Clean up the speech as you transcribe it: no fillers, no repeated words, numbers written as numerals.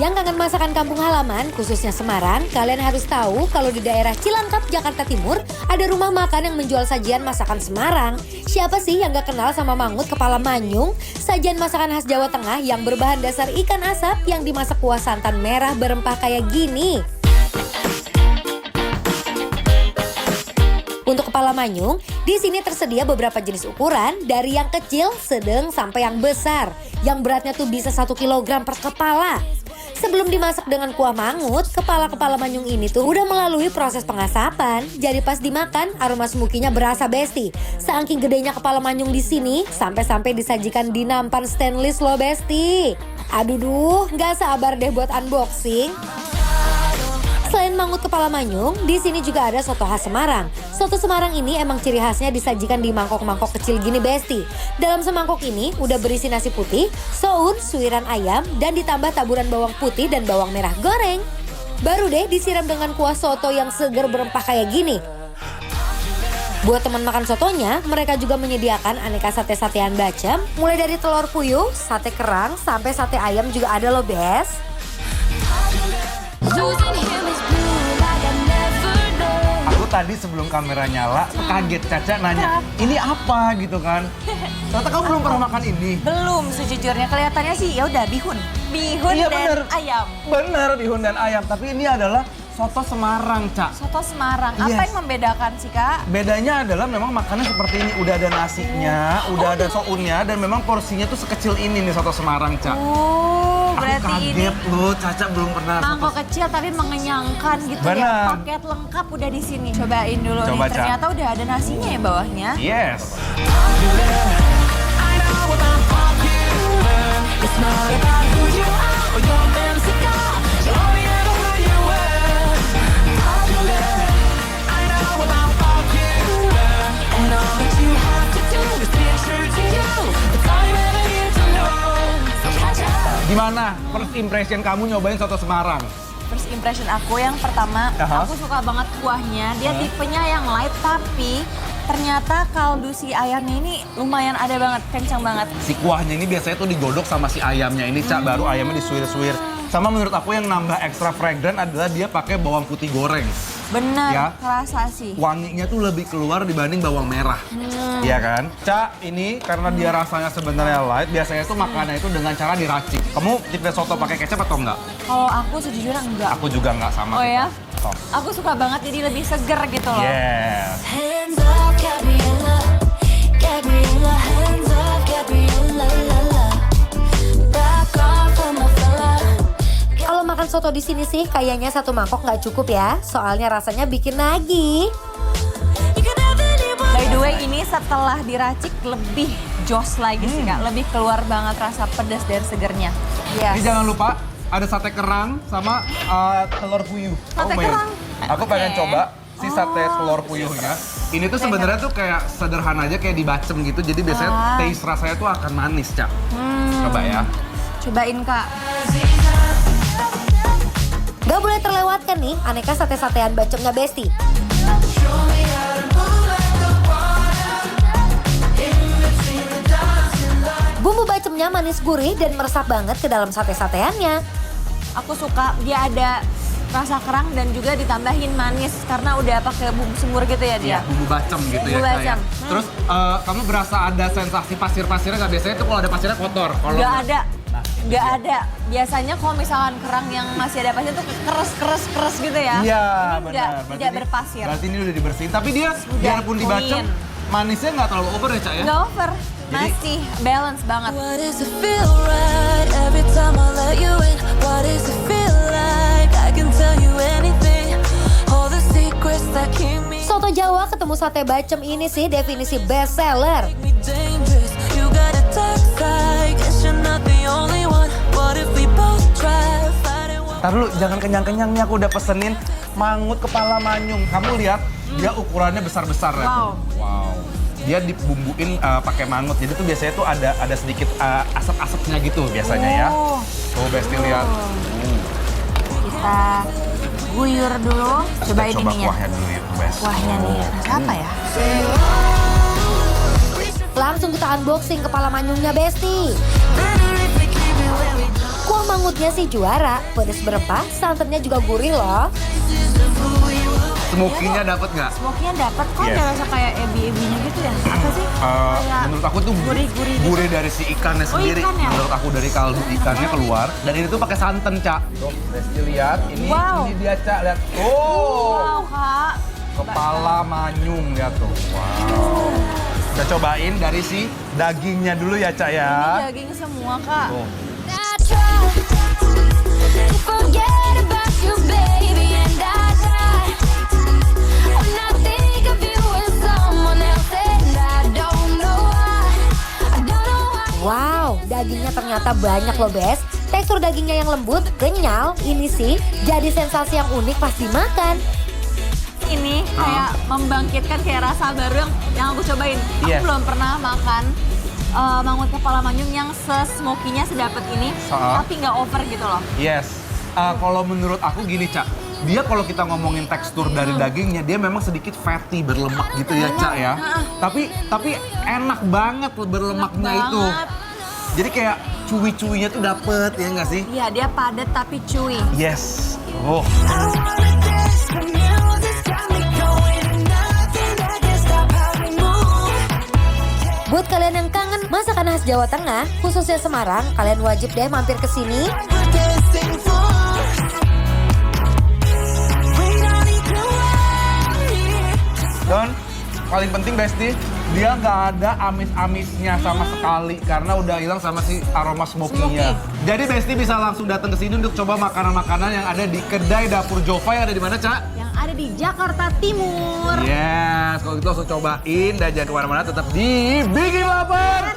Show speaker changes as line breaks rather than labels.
Yang kangen masakan kampung halaman, khususnya Semarang, kalian harus tahu kalau di daerah Cilangkap, Jakarta Timur, ada rumah makan yang menjual sajian masakan Semarang. Siapa sih yang gak kenal sama mangut kepala manyung? Sajian masakan khas Jawa Tengah yang berbahan dasar ikan asap yang dimasak kuah santan merah berempah kayak gini. Untuk kepala manyung, di sini tersedia beberapa jenis ukuran dari yang kecil, sedang, sampai yang besar. Yang beratnya tuh bisa 1 kilogram per kepala. Sebelum dimasak dengan kuah mangut, kepala-kepala manyung ini tuh udah melalui proses pengasapan. Jadi pas dimakan, aroma smokinya berasa besti. Saking gedenya kepala manyung di sini, sampai-sampai disajikan di nampan stainless loh besti. Aduh duh, nggak sabar deh buat unboxing. Selain mangut kepala manyung, di sini juga ada soto khas Semarang. Soto Semarang ini emang ciri khasnya disajikan di mangkok-mangkok kecil gini besti. Dalam semangkok ini udah berisi nasi putih, soun, suiran ayam, dan ditambah taburan bawang putih dan bawang merah goreng. Baru deh disiram dengan kuah soto yang seger berempah kayak gini. Buat teman makan sotonya, mereka juga menyediakan aneka sate-satean bacem, mulai dari telur puyuh, sate kerang, sampai sate ayam juga ada loh bes.
Aku tadi sebelum kamera nyala kaget, Caca nanya, ini apa gitu kan? Ternyata kamu belum pernah makan ini.
Belum, sejujurnya kelihatannya sih ya udah bihun
Iya,
dan
bener.
ayam.
Bener, bihun dan ayam. Tapi ini adalah soto Semarang, Cak.
Soto Semarang. Apa
Yes.
yang membedakan sih Kak?
Bedanya adalah memang makannya seperti ini. Udah ada nasinya, udah ada sounnya, dan memang porsinya tuh sekecil ini nih soto Semarang, Cak. Aku
Berarti ini
kaget loh, Caca belum pernah
mangkok kecil tapi mengenyangkan gitu
Bener.
ya. Paket lengkap udah di sini. Cobain dulu
Coba,
nih.
Cak.
Ternyata udah ada nasinya ya bawahnya.
Yes. Gimana first impression kamu nyobain soto Semarang?
First impression aku yang pertama,
Aha.
aku suka banget kuahnya. Dia tipenya yang light tapi ternyata kaldu si ayamnya ini lumayan ada banget, kencang banget.
Si kuahnya ini biasanya tuh digodok sama si ayamnya ini, Cak, baru ayamnya disuir-suir. Sama menurut aku yang nambah ekstra fragrant adalah dia pakai bawang putih goreng.
Bener,
Ya.
kerasa sih.
Wanginya tuh lebih keluar dibanding bawang merah. Iya kan? Cak, ini karena dia rasanya sebenarnya light, biasanya tuh makannya itu dengan cara diracik. Kamu tipe soto pakai kecap atau enggak?
Kalau aku sejujurnya enggak.
Aku juga enggak sama.
Oh ya?
Tos.
Aku suka banget jadi lebih seger gitu loh.
Yes.
Hands up, Gabriella, Gabriella, hands up, Gabriella, la la. Back off from my fella.
Kalau makan soto di sini sih kayaknya satu mangkok nggak cukup ya, soalnya rasanya bikin nagih.
You can have anyone.
By the way, ini setelah diracik lebih jos lagi sih Kak. Lebih keluar banget rasa pedas dan segernya.
Ini
Yes.
jangan lupa ada sate kerang sama telur puyuh.
Sate
Kamu mau?
kerang?
Aku pengen
Oke.
coba si sate telur puyuhnya. Ini tuh sebenarnya tuh kayak sederhana aja, kayak dibacem gitu. Jadi biasanya taste rasanya tuh akan manis, Cak. Coba ya.
Cobain Kak.
Gak boleh terlewatkan nih aneka sate-satean bacemnya Besti. Bumbu bacemnya manis gurih dan meresap banget ke dalam sate-sateannya.
Aku suka dia ada rasa kerang dan juga ditambahin manis karena udah pakai bumbu semur gitu ya dia.
Iya, bumbu bacem gitu
Bumbu
ya, Cak,
bacem.
ya. Terus kamu berasa ada sensasi pasir-pasirnya nggak? Biasanya tuh kalau ada pasirnya kotor. Kalau
Nggak ada.
Nah,
Nggak ada. Biasanya kalau misalkan kerang yang masih ada pasir tuh keres gitu ya.
Iya,
Ini
benar.
nggak,
Berarti
tidak
ini-
berpasir.
Berarti ini udah dibersihin. Tapi dia
Sudah
biarpun dibacem,
clean.
manisnya nggak terlalu over ya, Cak ya?
Nggak over.
Jadi-
Masih balance banget.
What does it feel right every time I let you in? What does it feel like? I can tell you anything. All the secrets that keep me
Soto Jawa ketemu sate bacem ini sih definisi best seller.
me dangerous. You got a dark side, guess you're not the only one. What if we both try fighting one?
Ntar dulu, jangan kenyang-kenyang nih, aku udah pesenin mangut kepala manyung. Kamu lihat, dia ukurannya besar-besar ya.
Wow.
Wow. Dia dibumbuin pakai mangut. Jadi tuh biasanya tuh ada sedikit asap-asapnya gitu biasanya ya.
Oh.
Tuh Besti lihat.
Kita guyur dulu. Cobain
Coba
ininya.
kuahnya dulu ya, Bes.
Kuahnya nih, rasa apa ya?
Langsung kita unboxing kepala manyungnya Besti.
Better if we keep it where we
Kuah Kuah mangutnya sih juara, pedas berempah, santannya juga gurih loh.
Smoky-nya dapet nggak?
Smoky-nya dapat kok
Yes.
ada rasa kayak ebi-ebinya gitu ya. Apa sih? Kayak
Menurut aku tuh
gurih-gurih gitu.
gurih dari si ikannya
Oh,
sendiri.
ikan ya?
Menurut aku dari kaldu ikannya keluar. Dan ini tuh pakai santan, Cak. Tuh, Besti lihat.
Wow.
Ini dia, Cak. Lihat.
Wow, Kak.
Kepala manyung lihat tuh. Wow. Kita cobain dari si dagingnya dulu ya, Cak ya.
Ini daging semua, Kak.
Tuh.
I try to forget about you, baby, and I try when I think of you as someone else, and I don't know why. I don't know why.
Wow, dagingnya ternyata banyak loh Bes. Tekstur dagingnya yang lembut, kenyal, ini sih jadi sensasi yang unik pas dimakan.
Ini kayak membangkitkan kayak rasa baru yang aku cobain. Aku
Yes.
belum pernah makan mangut kepala manyung yang se-smoky-nya sedapet ini, tapi nggak over gitu loh.
Yes. Kalau menurut aku gini, Cak. Dia kalau kita ngomongin tekstur dari dagingnya, dia memang sedikit fatty, berlemak gitu ya, Cak ya. Tapi enak banget berlemaknya
Enak
itu.
banget.
Jadi kayak cuwi-cuwinya tuh dapet, ya nggak sih?
Iya, dia padat tapi chewy.
Yes. Oh.
I wanna dance, the music's got me going, and nothing that can stop how we move.
Buat kalian yang kangen masakan khas Jawa Tengah, khususnya Semarang, kalian wajib deh mampir ke sini.
We're dancing for. We don't need to worry.
Dan paling penting Besti, dia nggak ada amis-amisnya sama sekali karena udah hilang sama si aroma smoky-nya. Jadi Besti bisa langsung datang ke sini untuk coba makanan-makanan yang ada di kedai Dapur Jova yang ada di mana, Cak?
Yang ada di Jakarta Timur.
Yes, kalau gitu langsung cobain dan jangan kemana-mana, tetap di Bikin Lapar.